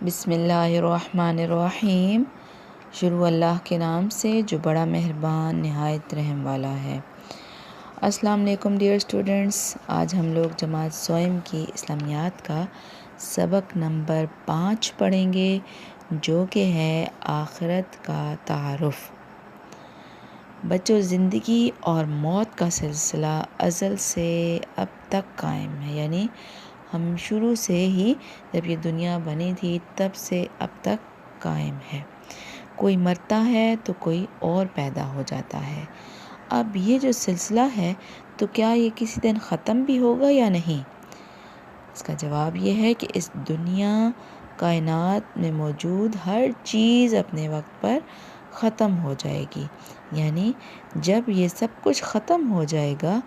بسم اللہ الرحمن الرحیم۔ شروع اللہ کے نام سے جو بڑا مہربان نہایت رحم والا ہے۔ السلام علیکم ڈیئر اسٹوڈنٹس، آج ہم لوگ جماعت سوئم کی اسلامیات کا سبق نمبر 5 پڑھیں گے، جو کہ ہے آخرت کا تعارف۔ بچوں، زندگی اور موت کا سلسلہ ازل سے اب تک قائم ہے، یعنی ہم شروع سے ہی جب یہ دنیا بنی تھی تب سے اب تک قائم ہے۔ کوئی مرتا ہے تو کوئی اور پیدا ہو جاتا ہے۔ اب یہ جو سلسلہ ہے تو کیا یہ کسی دن ختم بھی ہوگا یا نہیں؟ اس کا جواب یہ ہے کہ اس دنیا کائنات میں موجود ہر چیز اپنے وقت پر ختم ہو جائے گی، یعنی جب یہ سب کچھ ختم ہو جائے گا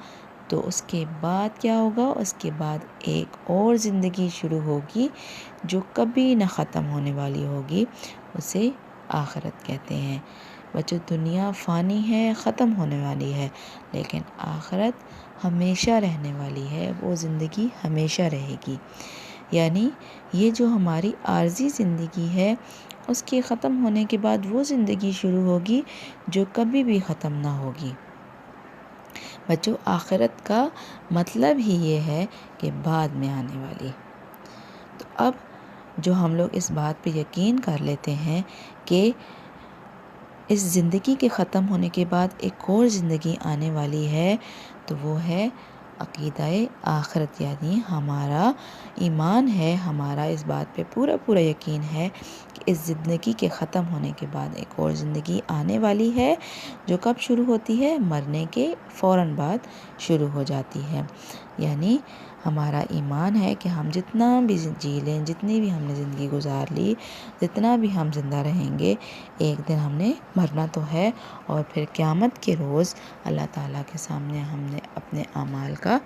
تو اس کے بعد کیا ہوگا؟ اس کے بعد ایک اور زندگی شروع ہوگی جو کبھی نہ ختم ہونے والی ہوگی، اسے آخرت کہتے ہیں۔ بچوں، دنیا فانی ہے، ختم ہونے والی ہے، لیکن آخرت ہمیشہ رہنے والی ہے، وہ زندگی ہمیشہ رہے گی۔ یعنی یہ جو ہماری عارضی زندگی ہے اس کے ختم ہونے کے بعد وہ زندگی شروع ہوگی جو کبھی بھی ختم نہ ہوگی۔ بچوں، آخرت کا مطلب ہی یہ ہے کہ بعد میں آنے والی۔ تو اب جو ہم لوگ اس بات پہ یقین کر لیتے ہیں کہ اس زندگی کے ختم ہونے کے بعد ایک اور زندگی آنے والی ہے، تو وہ ہے عقیدہ آخرت، یعنی ہمارا ایمان ہے، ہمارا اس بات پہ پورا یقین ہے کہ اس زندگی کے ختم ہونے کے بعد ایک اور زندگی آنے والی ہے، جو کب شروع ہوتی ہے؟ مرنے کے فوراً بعد شروع ہو جاتی ہے۔ یعنی ہمارا ایمان ہے کہ ہم جتنا بھی جی لیں، جتنی بھی ہم نے زندگی گزار لی، جتنا بھی ہم زندہ رہیں گے، ایک دن ہم نے مرنا تو ہے، اور پھر قیامت کے روز اللہ تعالیٰ کے سامنے ہم نے اپنے اعمال کا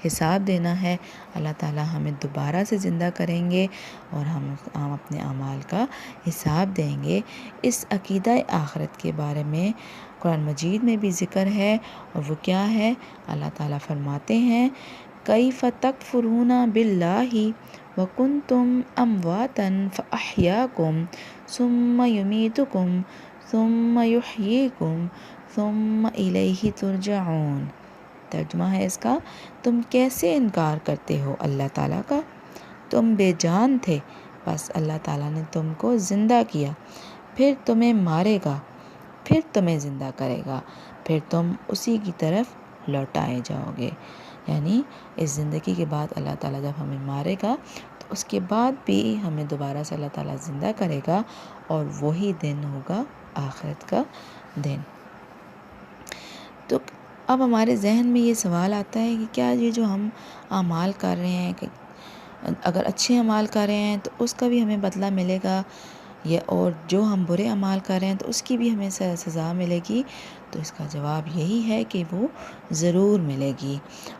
حساب دینا ہے۔ اللہ تعالیٰ ہمیں دوبارہ سے زندہ کریں گے اور ہم اپنے اعمال کا حساب دیں گے۔ اس عقیدہ آخرت کے بارے میں قرآن مجید میں بھی ذکر ہے، اور وہ کیا ہے؟ اللہ تعالیٰ فرماتے ہیں کیف تکفرون باللہ وکنتم امواتا فاحیاکم ثم یمیتکم ثم یحییکم ثم الیہ ترجعون۔ ترجمہ ہے اس کا، تم کیسے انکار کرتے ہو اللہ تعالیٰ کا؟ تم بے جان تھے، بس اللہ تعالیٰ نے تم کو زندہ کیا، پھر تمہیں مارے گا، پھر تمہیں زندہ کرے گا، پھر تم اسی کی طرف لوٹائے جاؤ گے۔ یعنی اس زندگی کے بعد اللہ تعالیٰ جب ہمیں مارے گا تو اس کے بعد بھی ہمیں دوبارہ سے اللہ تعالیٰ زندہ کرے گا، اور وہی دن ہوگا آخرت کا دن۔ تو اب ہمارے ذہن میں یہ سوال آتا ہے کہ کیا یہ جو ہم اعمال کر رہے ہیں، کہ اگر اچھے اعمال کر رہے ہیں تو اس کا بھی ہمیں بدلہ ملے گا، اور جو ہم برے اعمال کر رہے ہیں تو اس کی بھی ہمیں سزا ملے گی؟ تو اس کا جواب یہی ہے کہ وہ ضرور ملے گی۔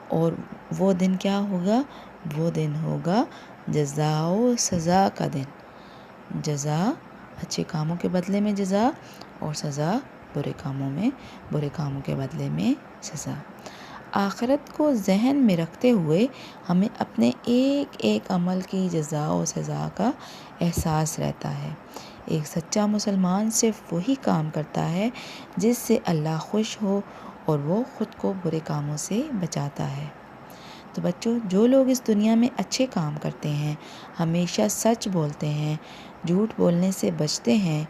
اور وہ دن کیا ہوگا؟ وہ دن ہوگا جزا و سزا کا دن۔ جزا اچھے کاموں کے بدلے میں جزا، اور سزا برے کاموں کے بدلے میں سزا۔ آخرت کو ذہن میں رکھتے ہوئے ہمیں اپنے ایک ایک عمل کی جزا و سزا کا احساس رہتا ہے۔ ایک سچا مسلمان صرف وہی کام کرتا ہے جس سے اللہ خوش ہو، اور وہ خود کو برے کاموں سے بچاتا ہے۔ تو بچوں، جو لوگ اس دنیا میں اچھے کام کرتے ہیں، ہمیشہ سچ بولتے ہیں، جھوٹ بولنے سے بچتے ہیں،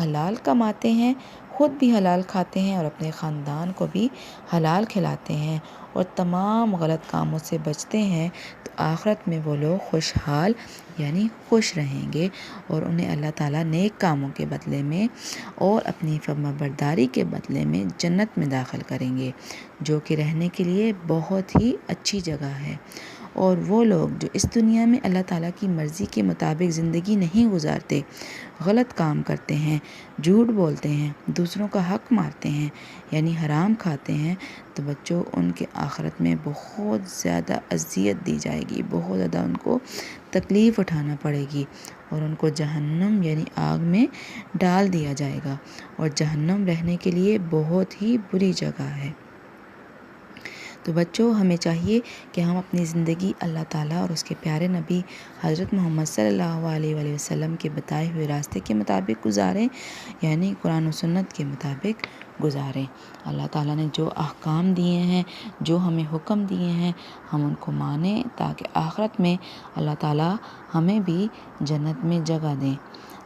حلال کماتے ہیں، خود بھی حلال کھاتے ہیں اور اپنے خاندان کو بھی حلال کھلاتے ہیں، اور تمام غلط کاموں سے بچتے ہیں، تو آخرت میں وہ لوگ خوشحال یعنی خوش رہیں گے، اور انہیں اللہ تعالیٰ نیک کاموں کے بدلے میں اور اپنی فرما برداری کے بدلے میں جنت میں داخل کریں گے، جو کہ رہنے کے لیے بہت ہی اچھی جگہ ہے۔ اور وہ لوگ جو اس دنیا میں اللہ تعالیٰ کی مرضی کے مطابق زندگی نہیں گزارتے، غلط کام کرتے ہیں، جھوٹ بولتے ہیں، دوسروں کا حق مارتے ہیں، یعنی حرام کھاتے ہیں، تو بچوں ان کے آخرت میں بہت زیادہ اذیت دی جائے گی، بہت زیادہ ان کو تکلیف اٹھانا پڑے گی، اور ان کو جہنم یعنی آگ میں ڈال دیا جائے گا، اور جہنم رہنے کے لیے بہت ہی بری جگہ ہے۔ تو بچوں ہمیں چاہیے کہ ہم اپنی زندگی اللہ تعالیٰ اور اس کے پیارے نبی حضرت محمد صلی اللہ علیہ وآلہ وسلم کے بتائے ہوئے راستے کے مطابق گزاریں، یعنی قرآن و سنت کے مطابق گزاریں۔ اللہ تعالیٰ نے جو احکام دیے ہیں، جو ہمیں حکم دیے ہیں، ہم ان کو مانیں تاکہ آخرت میں اللہ تعالیٰ ہمیں بھی جنت میں جگہ دیں۔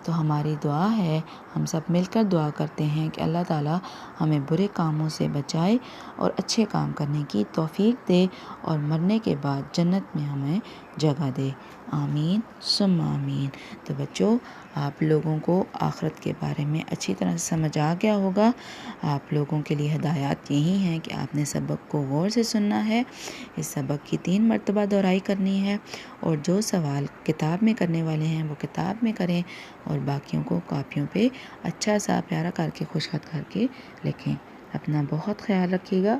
تو ہماری دعا ہے، ہم سب مل کر دعا کرتے ہیں کہ اللہ تعالیٰ ہمیں برے کاموں سے بچائے اور اچھے کام کرنے کی توفیق دے اور مرنے کے بعد جنت میں ہمیں جگہ دے، آمین ثم آمین۔ تو بچوں آپ لوگوں کو آخرت کے بارے میں اچھی طرح سمجھ آ گیا ہوگا۔ آپ لوگوں کے لیے ہدایات یہی ہیں کہ آپ نے سبق کو غور سے سننا ہے، اس سبق کی 3 مرتبہ دہرائی کرنی ہے، اور جو سوال کتاب میں کرنے والے ہیں وہ کتاب میں کریں، اور باقیوں کو کاپیوں پہ اچھا سا پیارا کر کے خوش خط کر کے لکھیں۔ اپنا بہت خیال رکھیے گا۔